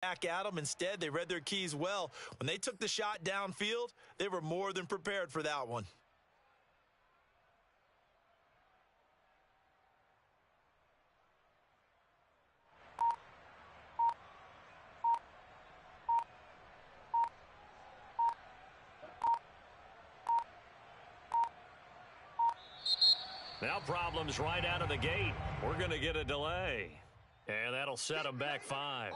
back at them. Instead, they read their keys well. When they took the shot downfield, they were more than prepared for that one. Now problems right out of the gate. We're going to get a delay. And that'll set them back 5.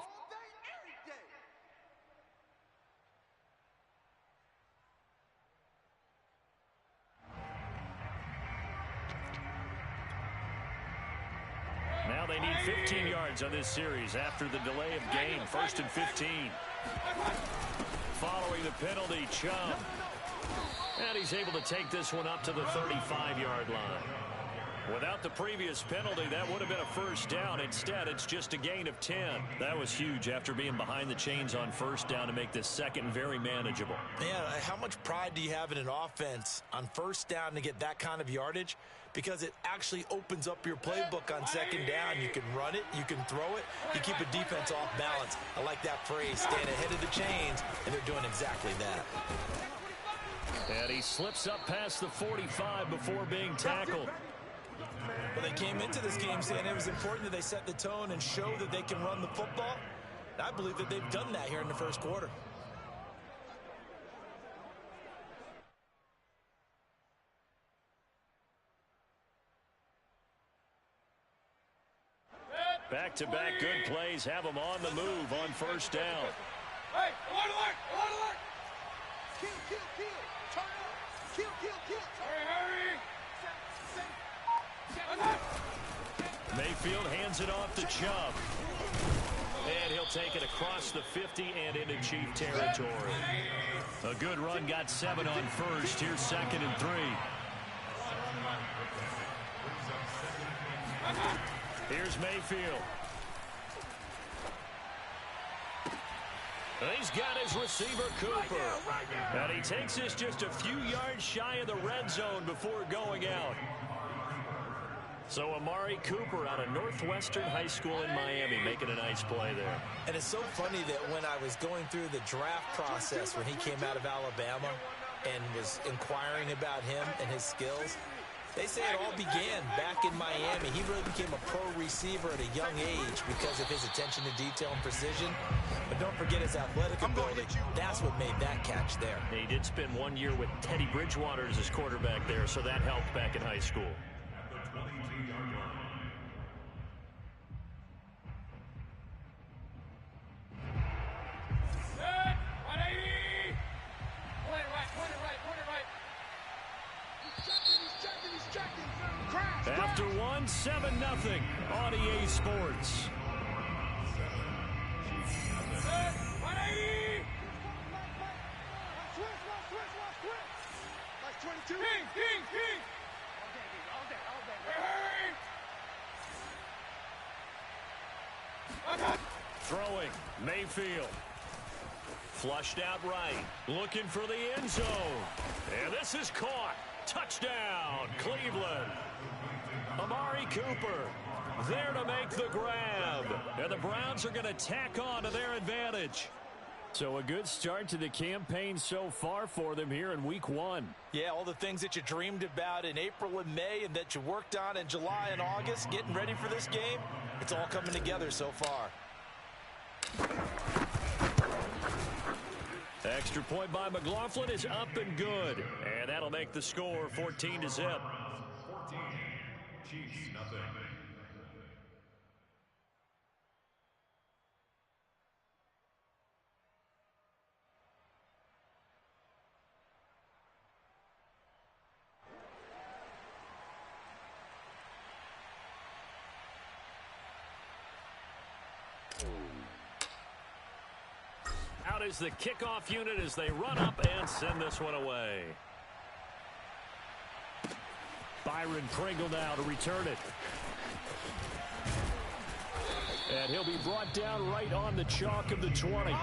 Now they need 15 yards on this series after the delay of game. 1st and 15. Following the penalty, Chubb. And he's able to take this one up to the 35-yard line. Without the previous penalty, that would have been a first down. Instead, it's just a gain of 10. That was huge after being behind the chains on first down to make this second very manageable. Yeah, how much pride do you have in an offense on first down to get that kind of yardage? Because it actually opens up your playbook on second down. You can run it, you can throw it, you keep a defense off balance. I like that phrase, staying ahead of the chains, and they're doing exactly that. And he slips up past the 45 before being tackled. Well, they came into this game saying it was important that they set the tone and show that they can run the football. I believe that they've done that here in the first quarter. Back-to-back good plays have them on the move on first down. Hey, alert! Kill! Turn up! Kill! Hurry! Mayfield hands it off to Chubb. And he'll take it across the 50 and into Chief territory. A good run got 7 on first. Here's 2nd and 3. Here's Mayfield. He's got his receiver, Cooper. And he takes this just a few yards shy of the red zone before going out. So Amari Cooper out of Northwestern High School in Miami making a nice play there. And it's so funny that when I was going through the draft process when he came out of Alabama and was inquiring about him and his skills, they say it all began back in Miami. He really became a pro receiver at a young age because of his attention to detail and precision. But don't forget his athletic ability. That's what made that catch there. He did spend 1 year with Teddy Bridgewater as his quarterback there, so that helped back in high school. After 1, 7-0 on EA Sports. Throwing, Mayfield. Flushed out right, looking for the end zone. And this is caught. Touchdown, Cleveland. Amari Cooper there to make the grab. And the Browns are going to tack on to their advantage. So a good start to the campaign so far for them here in week 1. Yeah, all the things that you dreamed about in April and May and that you worked on in July and August, getting ready for this game, it's all coming together so far. Extra point by McLaughlin is up and good. And that'll make the score 14-0. 14, Chiefs, nothing. Out is the kickoff unit as they run up and send this one away. Byron Pringle now to return it. And he'll be brought down right on the chalk of the 20.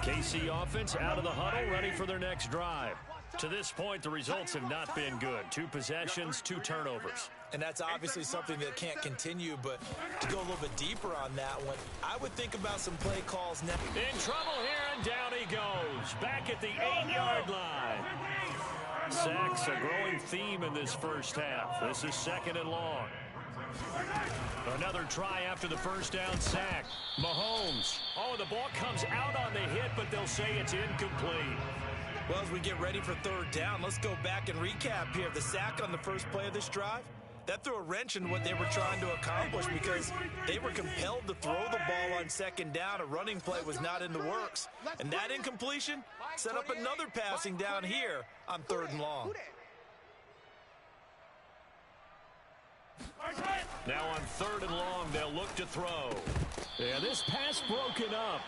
KC offense out of the huddle, ready for their next drive. To this point, the results have not been good. 2 possessions, 2 turnovers. And that's obviously something that can't continue, but to go a little bit deeper on that one, I would think about some play calls now. In trouble here, and down he goes. Back at the 8-yard line. Sacks a growing theme in this first half. This is 2nd and long. Another try after the first down sack. Mahomes. Oh, the ball comes out on the hit, but they'll say it's incomplete. Well, as we get ready for 3rd down, let's go back and recap here. The sack on the first play of this drive, that threw a wrench in what they were trying to accomplish because they were compelled to throw the ball on 2nd down. A running play was not in the works. And that incompletion set up another passing down here on 3rd and long. Now on 3rd and long, they'll look to throw. Yeah, this pass broken up.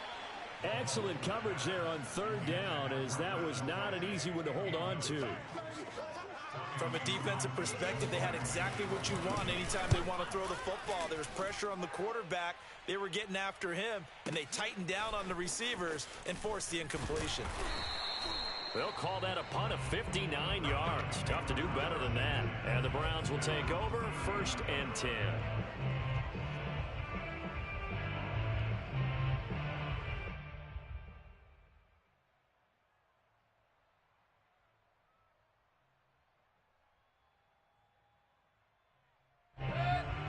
Excellent coverage there on 3rd down, as that was not an easy one to hold on to. From a defensive perspective, they had exactly what you want anytime they want to throw the football. There was pressure on the quarterback. They were getting after him, and they tightened down on the receivers and forced the incompletion. They'll call that a punt of 59 yards. Tough to do better than that. And the Browns will take over 1st and 10.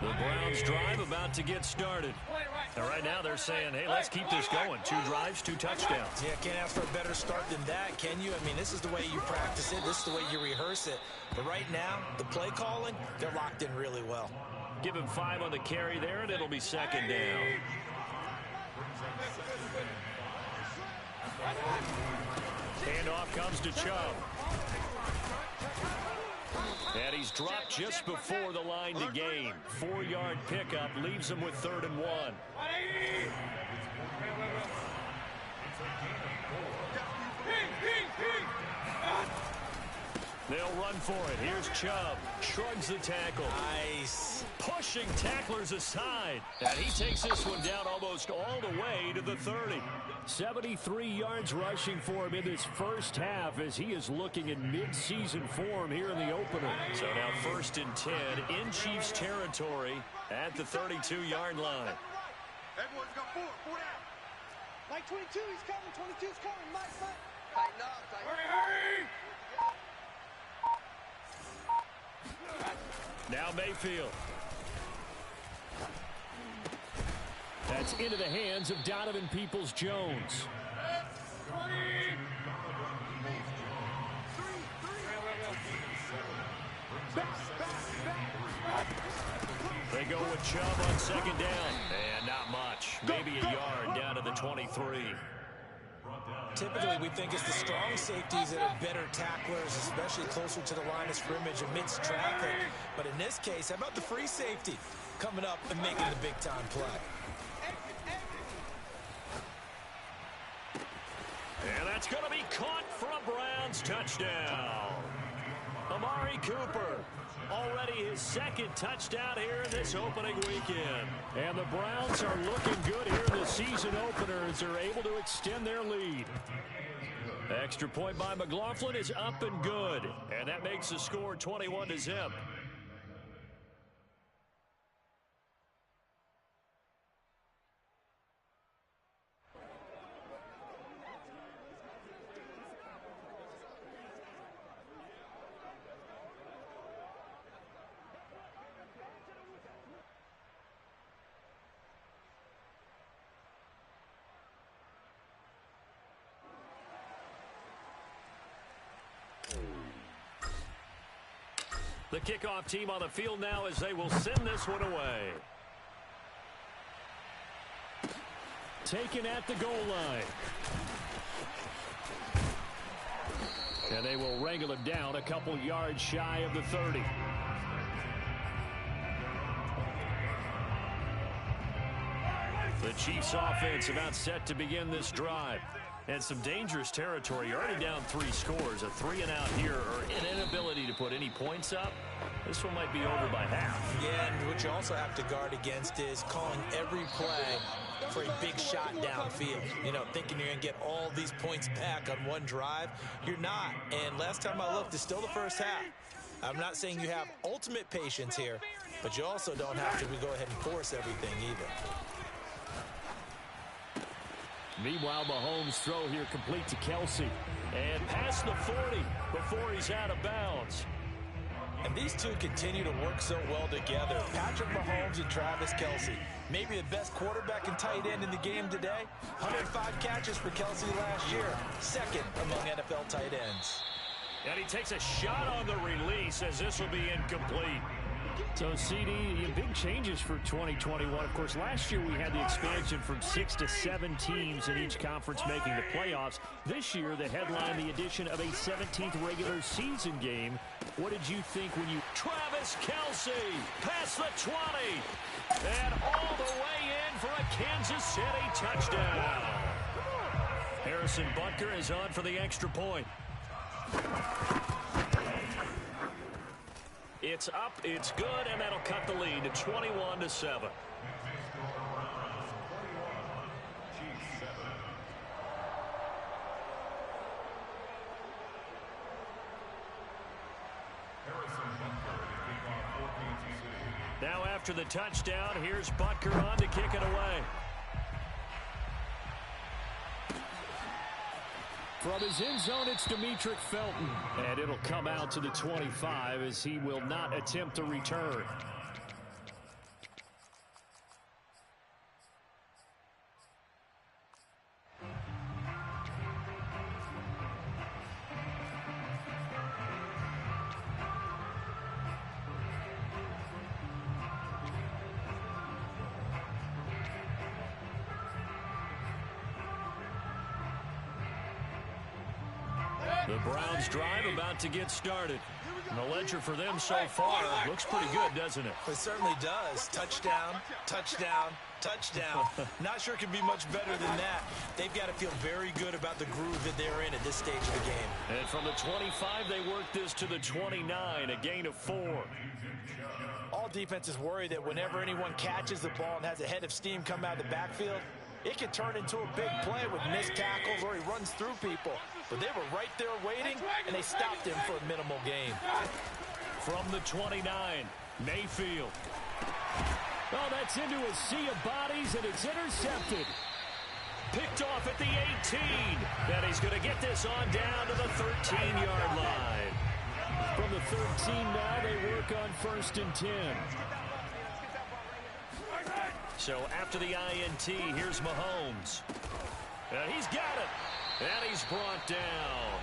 The Browns drive about to get started. And right now they're saying, hey, let's keep this going. 2 drives, 2 touchdowns. Yeah, can't ask for a better start than that, can you? I mean, this is the way you practice it. This is the way you rehearse it. But right now, the play calling, they're locked in really well. Give him 5 on the carry there, and it'll be 2nd down. Handoff comes to Chubb. And he's dropped just before the line to gain. 4-yard pickup leaves him with 3rd and 1. They'll run for it. Here's Chubb. Shrugs the tackle. Nice. Pushing tacklers aside. And he takes this one down almost all the way to the 30. 73 yards rushing for him in this first half as he is looking in mid-season form here in the opener. So now 1st and 10 in Chiefs territory at the 32-yard line. Everyone's got 4 out. Mike 22, he's coming. 22's coming. Mike. Tighten up. Hurry. Now Mayfield. That's into the hands of Donovan Peoples-Jones. They go with Chubb on 2nd down. And not much. Maybe a yard down to the 23. Typically, we think it's the strong safeties that are better tacklers, especially closer to the line of scrimmage amidst traffic. But in this case, how about the free safety coming up and making the big-time play? And that's going to be caught for a Browns touchdown. Amari Cooper, already his 2nd touchdown here in this opening weekend. And the Browns are looking good here in the season opener as they're able to extend their lead. Extra point by McLaughlin is up and good. And that makes the score 21-0. The kickoff team on the field now as they will send this one away. Taken at the goal line. And they will wrangle him down a couple yards shy of the 30. The Chiefs offense about set to begin this drive. And some dangerous territory. You're already down 3 scores. A 3-and-out here, or an inability to put any points up. This one might be over by half. Yeah, and what you also have to guard against is calling every play for a big shot downfield. You know, thinking you're going to get all these points back on one drive. You're not. And last time I looked, it's still the first half. I'm not saying you have ultimate patience here, but you also don't have to go ahead and force everything either. Meanwhile, Mahomes' throw here complete to Kelsey. And past the 40 before he's out of bounds. And these two continue to work so well together. Patrick Mahomes and Travis Kelsey. Maybe the best quarterback and tight end in the game today. 105 catches for Kelsey last year. Second among NFL tight ends. And he takes a shot on the release as this will be incomplete. So, CD, big changes for 2021. Of course, last year we had the expansion from 6 to 7 teams in each conference making the playoffs. This year, the headline, the addition of a 17th regular season game. What did you think when you... Travis Kelsey past the 20. And all the way in for a Kansas City touchdown. Harrison Butker is on for the extra point. It's up, it's good, and that'll cut the lead to 21-7. Now after the touchdown, here's Butker on to kick it away. From his end zone, it's Demetric Felton. And it'll come out to the 25 as he will not attempt to return. The Browns drive about to get started. And the ledger for them so far looks pretty good, doesn't it? It certainly does. Touchdown, touchdown, touchdown. Not sure it can be much better than that. They've got to feel very good about the groove that they're in at this stage of the game. And from the 25, they work this to the 29, a gain of 4. All defenses worry that whenever anyone catches the ball and has a head of steam come out of the backfield, it can turn into a big play with missed tackles or he runs through people. But they were right there waiting, and they stopped him for a minimal gain. From the 29, Mayfield. Oh, that's into a sea of bodies, and it's intercepted. Picked off at the 18. And he's going to get this on down to the 13-yard line. From the 13 now, they work on 1st and 10. So after the INT, here's Mahomes. And he's got it. And he's brought down.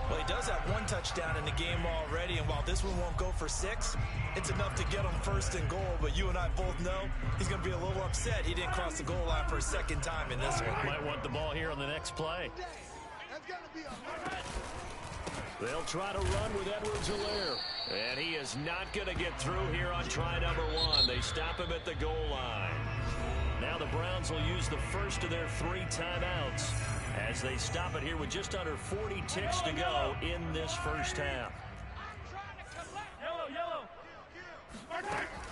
Well, he does have one touchdown in the game already, and while this one won't go for 6, it's enough to get him 1st and goal. But you and I both know he's going to be a little upset he didn't cross the goal line for a second time in this one. Might want the ball here on the next play. They'll try to run with Edwards-Helaire. And he is not going to get through here on try number 1. They stop him at the goal line. Now the Browns will use the first of their 3 timeouts as they stop it here with just under 40 ticks to go in this first half.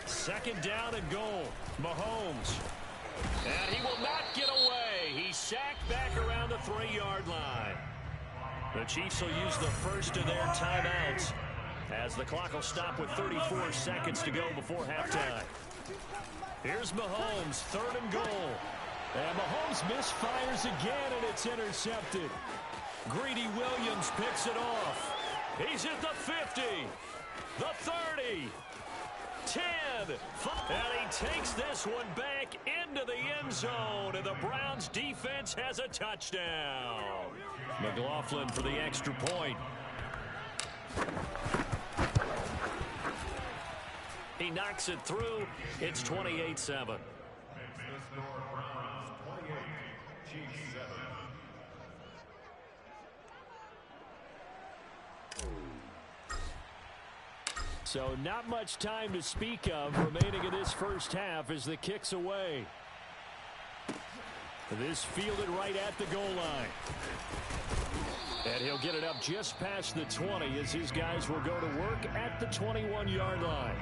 Second down and goal. Mahomes. And he will not get away. He's sacked back around the 3-yard line. The Chiefs will use the first of their timeouts as the clock will stop with 34 seconds to go before halftime. Here's Mahomes, 3rd and goal. And Mahomes misfires again, and it's intercepted. Greedy Williams picks it off. He's at the 50, the 30, 10, 5. And he takes this one back into the end zone, and the Browns defense has a touchdown. McLaughlin for the extra point. He knocks it through. It's 28-7. So not much time to speak of remaining in this first half as the kick's away. This fielded right at the goal line. And he'll get it up just past the 20 as his guys will go to work at the 21-yard line.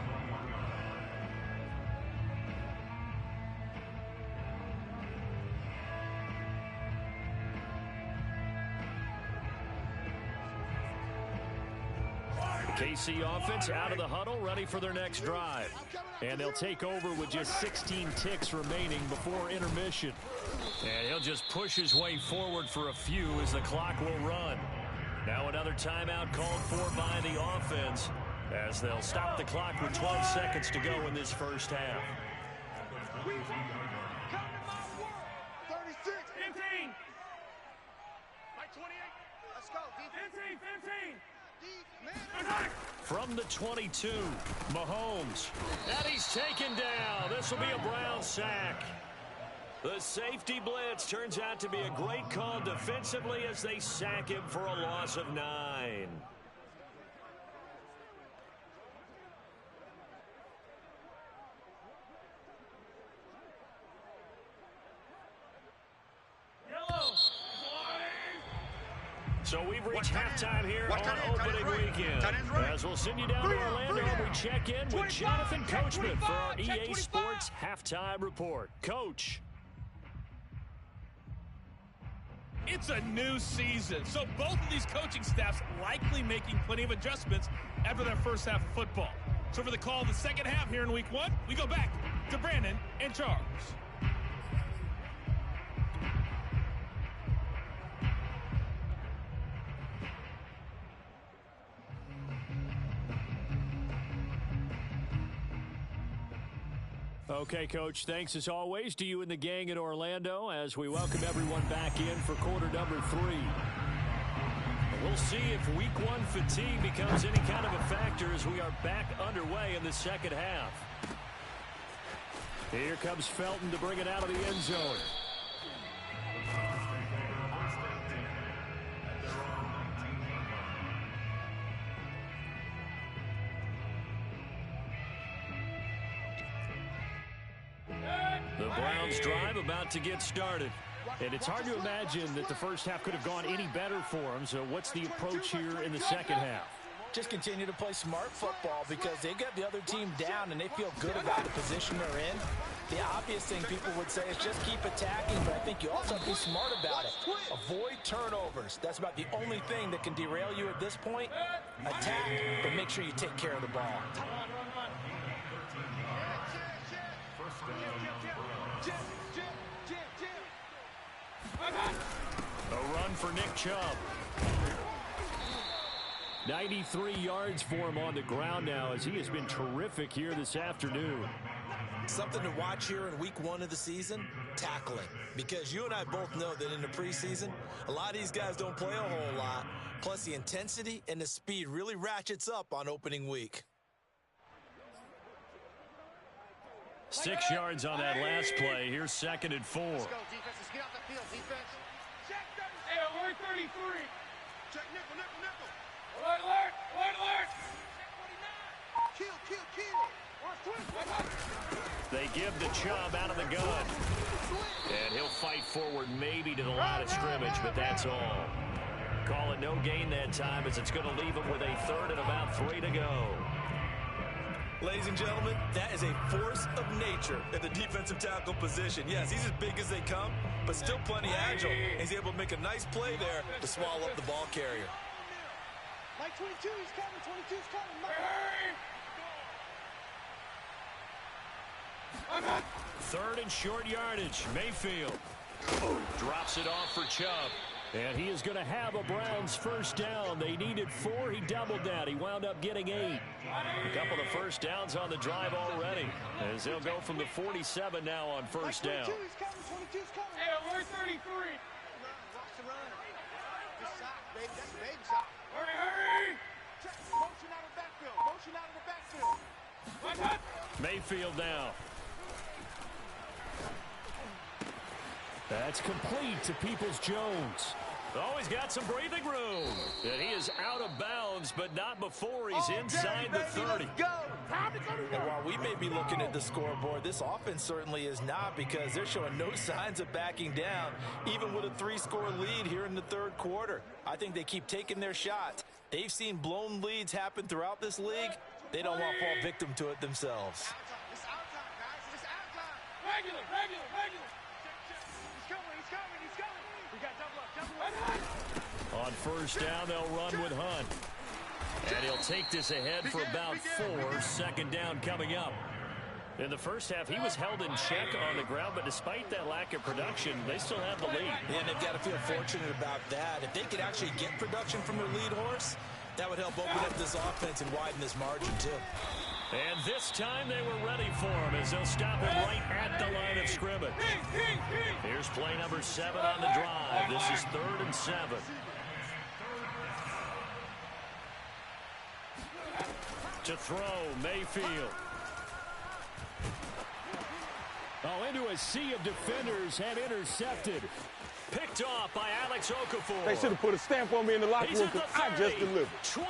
KC offense out of the huddle, ready for their next drive. And they'll take over with just 16 ticks remaining before intermission. And he'll just push his way forward for a few as the clock will run. Now another timeout called for by the offense as they'll stop the clock with 12 seconds to go in this first half. 36. 15. Like 28. Let's go. 15. From the 22, Mahomes. And he's taken down. This will be a Brown sack. The safety blitz turns out to be a great call defensively as they sack him for a loss of 9. So we've reached halftime here on opening weekend. As we'll send you down to Orlando, we check in with Jonathan Coachman for our EA Sports Halftime Report. Coach. It's a new season, so both of these coaching staffs likely making plenty of adjustments after their first half of football. So for the call of the second half here in week 1, we go back to Brandon and Charles. Okay, Coach, thanks as always to you and the gang in Orlando as we welcome everyone back in for quarter number 3. We'll see if week 1 fatigue becomes any kind of a factor as we are back underway in the second half. Here comes Felton to bring it out of the end zone. The Browns drive about to get started. And it's hard to imagine that the first half could have gone any better for them. So what's the approach here in the second half? Just continue to play smart football because they got the other team down and they feel good about the position they're in. The obvious thing people would say is just keep attacking, but I think you also have to be smart about it. Avoid turnovers. That's about the only thing that can derail you at this point. Attack, but make sure you take care of the ball. A run for Nick Chubb. 93 yards for him on the ground now as he has been terrific here this afternoon. Something to watch here in week 1 of the season, tackling. Because you and I both know that in the preseason, a lot of these guys don't play a whole lot. Plus the intensity and the speed really ratchets up on opening week. 6 yards on that last play. Here's 2nd and 4. Let's go, defense. Let's get off the field, defense. Check 33. Check nickel. Alert. Kill. They give the Chubb out of the gun. And he'll fight forward maybe to the line of scrimmage, but that's all. Call it no gain that time as it's going to leave him with a 3rd and about 3 to go. Ladies and gentlemen, that is a force of nature at the defensive tackle position. Yes, he's as big as they come, but still plenty agile. He's able to make a nice play there to swallow up the ball carrier. Like 22, he's coming. 22's coming. Mike. 3rd and short yardage. Mayfield drops it off for Chubb. And he is going to have a Browns first down. They needed 4. He doubled that. He wound up getting 8. A couple of first downs on the drive already as they'll go from the 47 now on first down. 22's coming. 22's coming. Hey, we're 33. Watch the run. Good sock, baby. That's a baby sock. Hurry. Check. Motion out of the backfield. Mayfield now. That's complete to Peoples-Jones. Oh, he's got some breathing room. And he is out of bounds, but not before he's inside the 30. And while we may be looking at the scoreboard, this offense certainly is not because they're showing no signs of backing down, even with a 3-score lead here in the 3rd quarter. I think they keep taking their shots. They've seen blown leads happen throughout this league. They don't want to fall victim to it themselves. It's out time, guys. It's out time. Regular. He's coming. We got double up. On first down, they'll run with Hunt. And he'll take this ahead for about 4. Second down coming up. In the first half, he was held in check on the ground, but despite that lack of production, they still have the lead. And they've got to feel fortunate about that. If they could actually get production from their lead horse, that would help open up this offense and widen this margin too. And this time they were ready for him as they'll stop him right at the line of scrimmage. Here's play number 7 on the drive. This is 3rd and 7. To throw, Mayfield. Oh, into a sea of defenders and intercepted. Picked off by Alex Okafor. They should have put a stamp on me in the locker room because I just delivered. 20.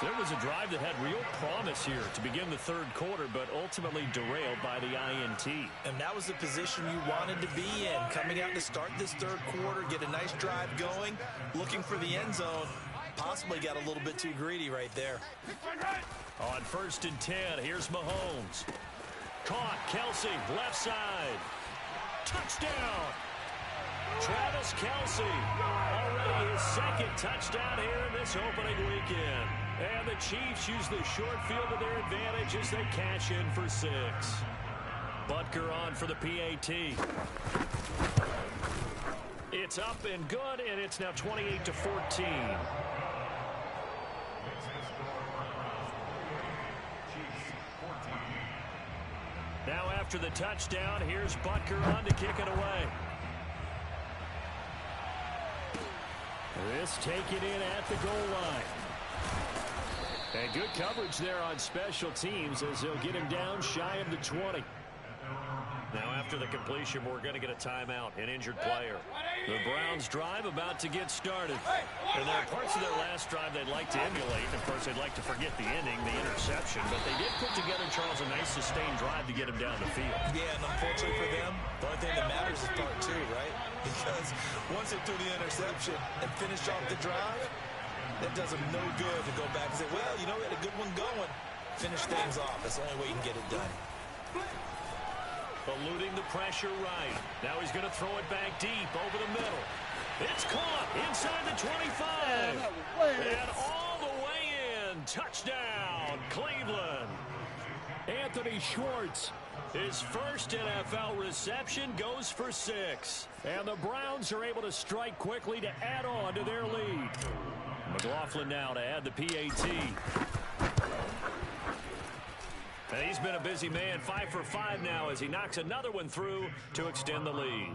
So it was a drive that had real promise here to begin the third quarter, but ultimately derailed by the INT. And that was the position you wanted to be in. Coming out to start this third quarter, get a nice drive going, looking for the end zone. Possibly got a little bit too greedy right there. On 1st and 10, here's Mahomes. Caught, Kelsey, left side. Touchdown! Travis Kelsey, already his 2nd touchdown here in this opening weekend. And the Chiefs use the short field to their advantage as they cash in for 6. Butker on for the PAT. It's up and good, and it's now 28-14. Now after the touchdown, here's Butker on to kick it away. This taken in at the goal line. And good coverage there on special teams as they'll get him down shy of the 20. Now after the completion, we're going to get a timeout, an injured player. The Browns drive about to get started. And there are parts of their last drive they'd like to emulate. Of course, they'd like to forget the ending, the interception. But they did put together, Charles, a nice sustained drive to get him down the field. Yeah, and unfortunately for them, the only thing that matters is part 2, right? Because once they threw the interception and finished off the drive, that does them no good to go back and say, well, you know, we had a good one going. Finish things off. That's the only way you can get it done. Eluding the pressure right. Now he's going to throw it back deep over the middle. It's caught inside the 25. And all the way in. Touchdown, Cleveland. Anthony Schwartz. His first NFL reception goes for 6. And the Browns are able to strike quickly to add on to their lead. McLaughlin now to add the PAT. And he's been a busy man, 5 for 5 now as he knocks another one through to extend the lead.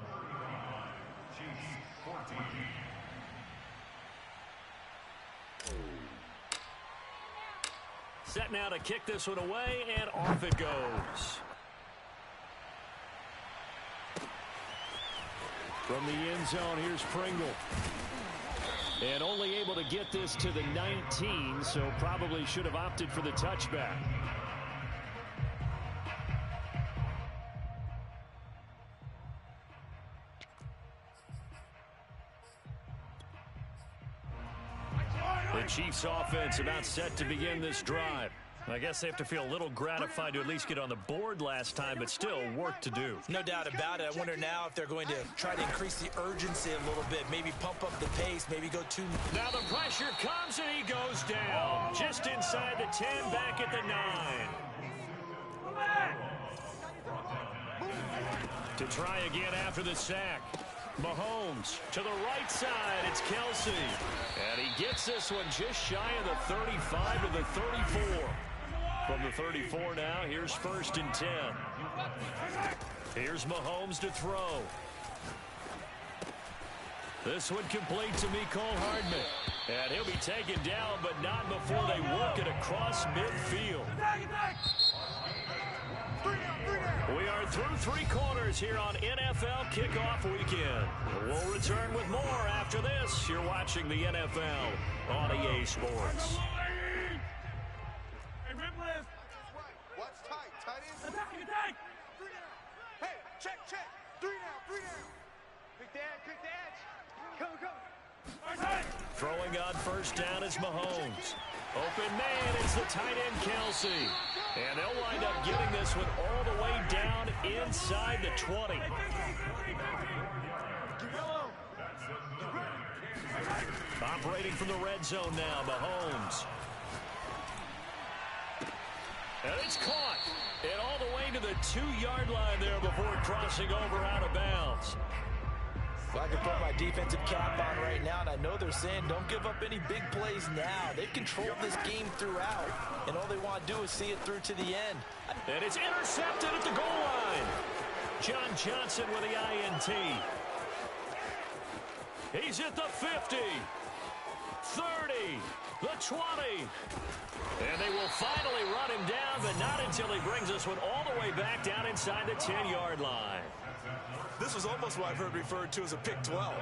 Set now to kick this one away, and off it goes. From the end zone, here's Pringle. And only able to get this to the 19, so probably should have opted for the touchback. The Chiefs offense about set to begin this drive. I guess they have to feel a little gratified to at least get on the board last time, but still work to do. No doubt about it. I wonder now if they're going to try to increase the urgency a little bit, maybe pump up the pace, maybe go too. Now the pressure comes and he goes down. Just inside the 10, back at the 9. To try again after the sack. Mahomes to the right side. It's Kelsey. And he gets this one just shy of the 35 to the 34. From the 34 now, here's 1st and 10. Here's Mahomes to throw. This one complete to Mecole Hardman. And he'll be taken down, but not before they work it across midfield. We are through 3 quarters here on NFL Kickoff Weekend. We'll return with more after this. You're watching the NFL on EA Sports. What's tight? Tight end. Hey, check. 3 down. Quick dash. Come. Throwing on 1st down is Mahomes. Open man, it's the tight end Kelsey. And they'll wind up getting this one all the way down inside the 20. Operating from the red zone now, Mahomes. And it's caught. And all the way to the 2-yard line there before crossing over out of bounds. Well, I can put my defensive cap on right now, and I know they're saying don't give up any big plays now. They've controlled this game throughout, and all they want to do is see it through to the end. And it's intercepted at the goal line. John Johnson with the INT. He's at the 50, 30, the 20. And they will finally run him down, but not until he brings this one all the way back down inside the 10-yard line. This was almost what I've heard referred to as a pick 12.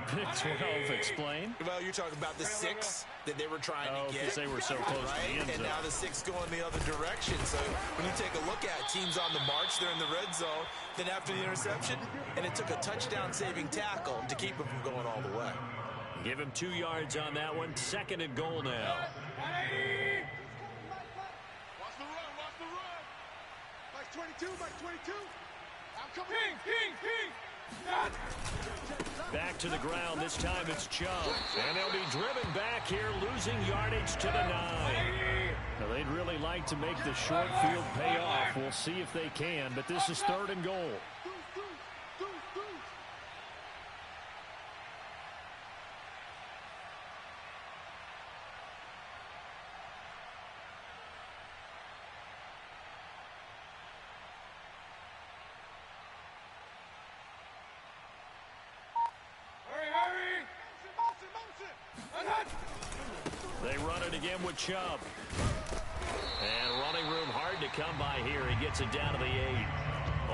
Pick 12, explain. Well, you're talking about the 6 that they were trying to get. Because they were so close to the end zone. And now the 6 going the other direction. So when you take a look at teams on the march, they're in the red zone. Then after the interception, and it took a touchdown-saving tackle to keep him from going all the way. Give him 2 yards on that one. 2nd and goal now. Watch the run, watch the run. Mike 22, Mike 22. I'm coming. King. Back to the ground. This time it's Chubb. And they'll be driven back here, losing yardage to the 9. Now, they'd really like to make the short field pay off. We'll see if they can, but this is 3rd and goal. They run it again with Chubb. And running room hard to come by here. He gets it down to the 8.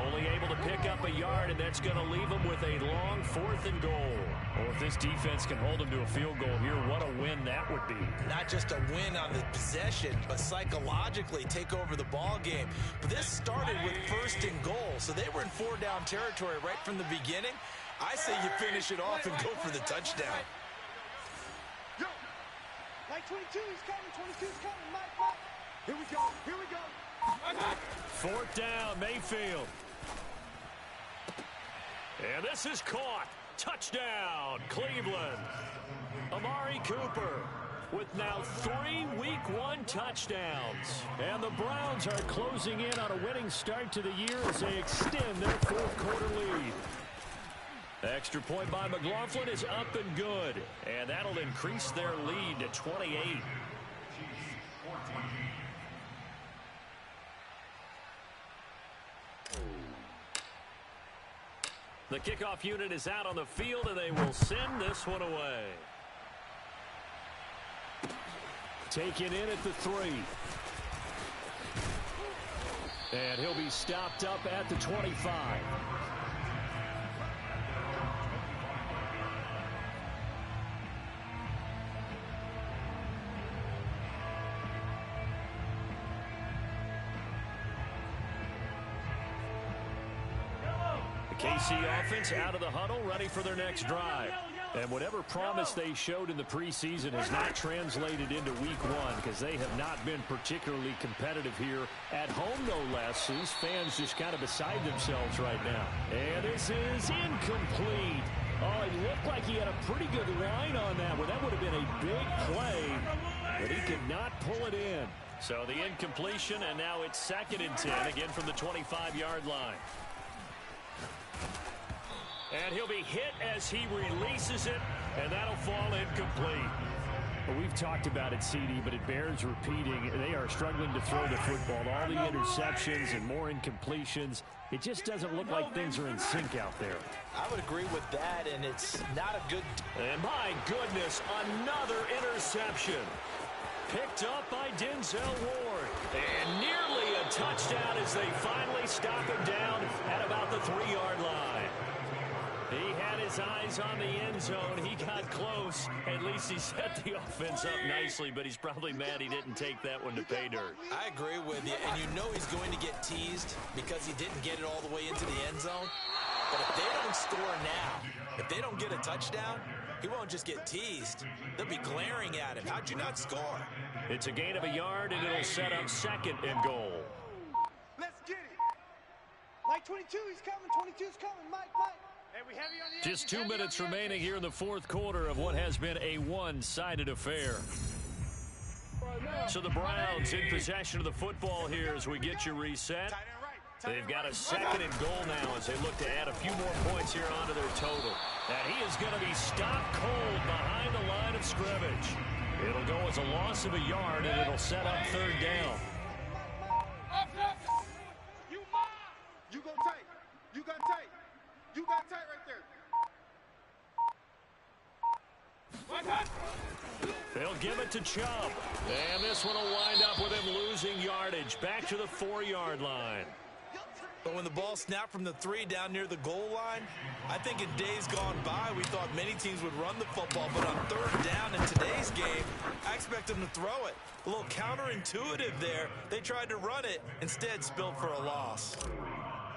Only able to pick up a yard, and that's going to leave him with a long 4th and goal. Well, if this defense can hold him to a field goal here, what a win that would be. Not just a win on the possession, but psychologically take over the ball game. But this started with 1st and goal, so they were in 4-down territory right from the beginning. I say you finish it off and go for the touchdown. Mike 22, he's coming. 22's coming. Mike. Here we go. 4th down, Mayfield. And this is caught. Touchdown, Cleveland. Amari Cooper with now 3 Week 1 touchdowns. And the Browns are closing in on a winning start to the year as they extend their 4th quarter lead. Extra point by McLaughlin is up and good. And that'll increase their lead to 28. The kickoff unit is out on the field, and they will send this one away. Taken in at the 3. And he'll be stopped up at the 25. KC offense out of the huddle, ready for their next drive. And whatever promise they showed in the preseason has not translated into Week 1 because they have not been particularly competitive here at home, no less. These fans just kind of beside themselves right now. And this is incomplete. Oh, it looked like he had a pretty good line on that one. That would have been a big play, but he could not pull it in. So the incompletion, and now it's 2nd and 10, again from the 25-yard line. And he'll be hit as he releases it, and that'll fall incomplete. Well, we've talked about it, CD, but it bears repeating. They are struggling to throw the football. All the interceptions and more incompletions. It just doesn't look like things are in sync out there. I would agree with that, and it's not a good... And my goodness, another interception. Picked up by Denzel Ward. And nearly a touchdown as they finally stop him down at about the 3-yard line. He had his eyes on the end zone. He got close. At least he set the offense up nicely, but he's probably mad he didn't take that one to pay dirt. I agree with you, and you know he's going to get teased because he didn't get it all the way into the end zone. But if they don't score now, if they don't get a touchdown, he won't just get teased. They'll be glaring at him. How'd you not score? It's a gain of a yard, and it'll set up 2nd and goal. Let's get it. Mike 22, he's coming. 22's coming. Mike. Just 2 minutes remaining here in the fourth quarter of what has been a one-sided affair. So the Browns in possession of the football here as we get you reset. They've got a 2nd and goal now as they look to add a few more points here onto their total. And he is going to be stopped cold behind the line of scrimmage. It'll go as a loss of a yard, and it'll set up 3rd down. You go tight. You got tight. You got tight right there. They'll give it to Chubb. And this one will wind up with him losing yardage. Back to the 4-yard line. But when the ball snapped from the 3 down near the goal line, I think in days gone by, we thought many teams would run the football. But on 3rd down in today's game, I expect them to throw it. A little counterintuitive there. They tried to run it, instead spilled for a loss.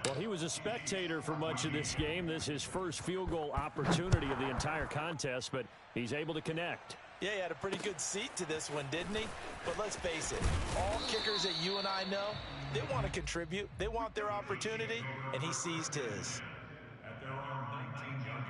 Well, he was a spectator for much of this game. This is his first field goal opportunity of the entire contest, but he's able to connect. Yeah, he had a pretty good seat to this one, didn't he? But let's face it, all kickers that you and I know, they want to contribute. They want their opportunity, and he seized his. At their own 19-yard line.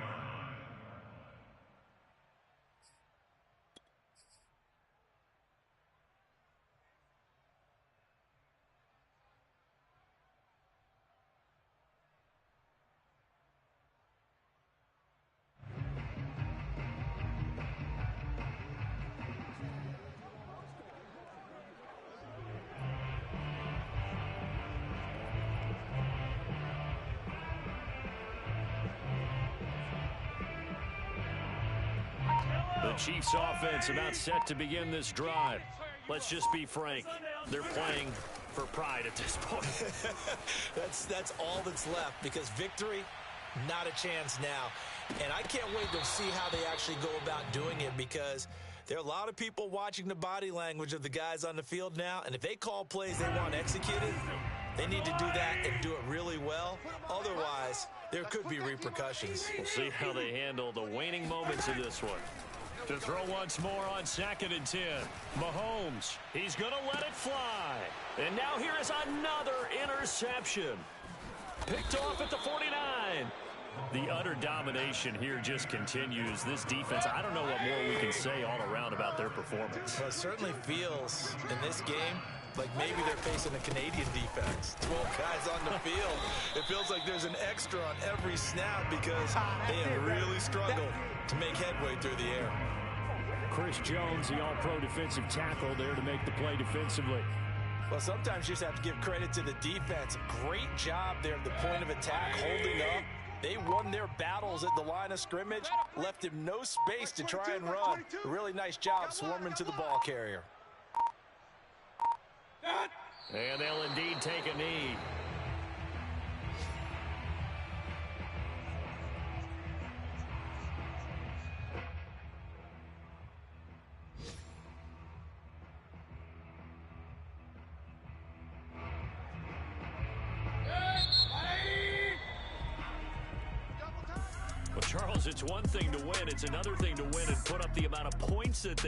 The Chiefs offense about set to begin this drive. Let's just be frank. They're playing for pride at this point. That's all that's left, because victory, not a chance now. And I can't wait to see how they actually go about doing it, because there are a lot of people watching the body language of the guys on the field now, and if they call plays they want executed, they need to do that and do it really well. Otherwise, there could be repercussions. We'll see how they handle the waning moments of this one. To throw once more on 2nd and 10. Mahomes, he's going to let it fly. And now here is another interception. Picked off at the 49. The utter domination here just continues. This defense, I don't know what more we can say all around about their performance. Well, it certainly feels in this game like maybe they're facing a Canadian defense. 12 guys on the field. It feels like there's an extra on every snap because they have really struggled to make headway through the air. Chris Jones, the all-pro defensive tackle, there to make the play defensively. Well, sometimes you just have to give credit to the defense. Great job there at the point of attack, holding up. They won their battles at the line of scrimmage, left him no space to try and run. A really nice job swarming to the ball carrier. And they'll indeed take a knee. Well, Charles, it's one thing to win. It's another thing to win and put up the amount of points that they